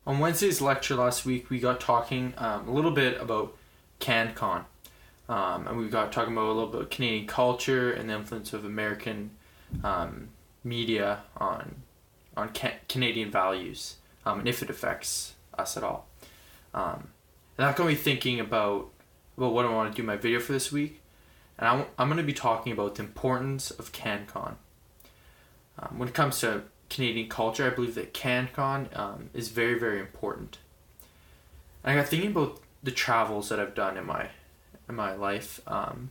On Wednesday's lecture last week, we got talking a little bit about CanCon. And we got talking about a little bit of Canadian culture and the influence of American media on Canadian values, and if it affects us at all. And that got me thinking about what I want to do in my video for this week. And I'm going to be talking about the importance of CanCon. When it comes to Canadian culture, I believe that CanCon is very, very important. And I got thinking about the travels that I've done in my life, and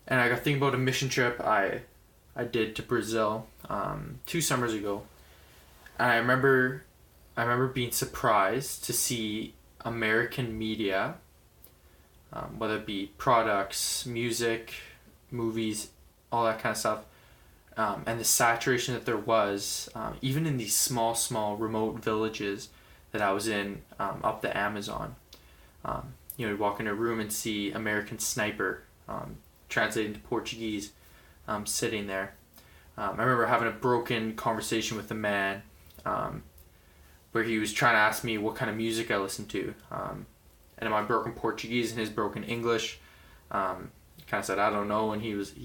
I got thinking about a mission trip I did to Brazil 2 summers ago. And I remember being surprised to see American media, whether it be products, music, movies, all that kind of stuff, and the saturation that there was, even in these small remote villages that I was in, up the Amazon. You'd walk in a room and see American Sniper, translating to Portuguese, sitting there. I remember having a broken conversation with a man, where he was trying to ask me what kind of music I listened to. And in my broken Portuguese and his broken English, kind of said, I don't know, and he was like,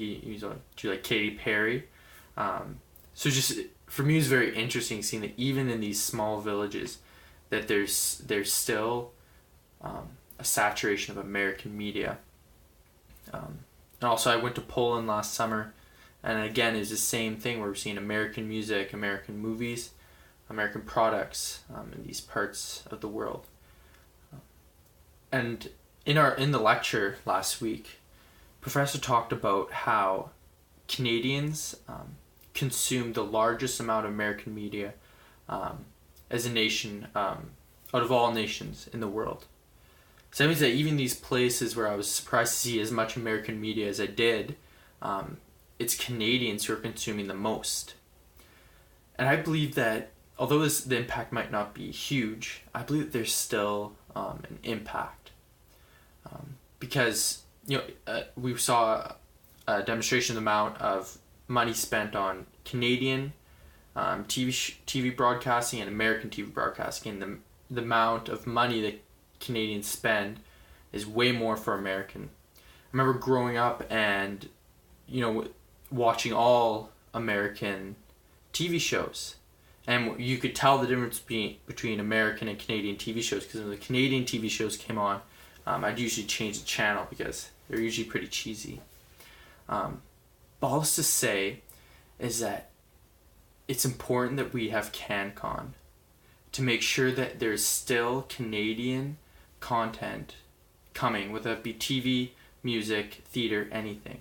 do you like Katy Perry? So just, for me, it was very interesting seeing that even in these small villages, that there's still a saturation of American media. And also I went to Poland last summer, and again it's the same thing where we're seeing American music, American movies, American products in these parts of the world. And in the lecture last week, Professor talked about how Canadians consume the largest amount of American media as a nation, out of all nations in the world. So that means that even these places where I was surprised to see as much American media as I did, it's Canadians who are consuming the most. And I believe that although the impact might not be huge, I believe that there's still an impact. Because we saw a demonstration of the amount of money spent on Canadian TV broadcasting and American TV broadcasting. And the amount of money that Canadians spend is way more for American. I remember growing up and watching all American TV shows, and you could tell the difference between American and Canadian TV shows, because when the Canadian TV shows came on, I'd usually change the channel because they're usually pretty cheesy. But all this to say is that it's important that we have CanCon to make sure that there's still Canadian content coming, whether it be TV, music, theater, anything.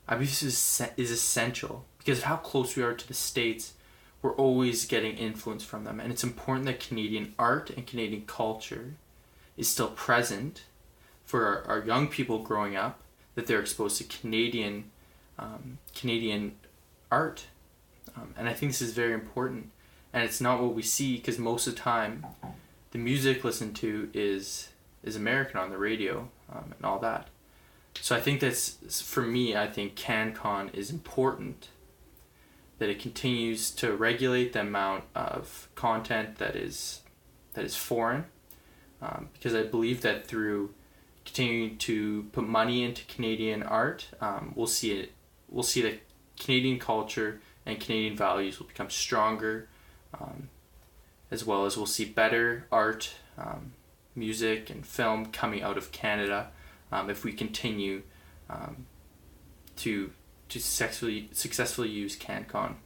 I believe this is essential because of how close we are to the States. We're always getting influence from them, and it's important that Canadian art and Canadian culture is still present for our young people growing up, that they're exposed to Canadian art, and I think this is very important. And it's not what we see, because most of the time the music listened to is American on the radio, and all that. So I think for me, I think CanCon is important, that it continues to regulate the amount of content that is foreign, because I believe that through continuing to put money into Canadian art, we'll see that Canadian culture and Canadian values will become stronger, as well as we'll see better art, music and film coming out of Canada, if we continue to successfully use CanCon.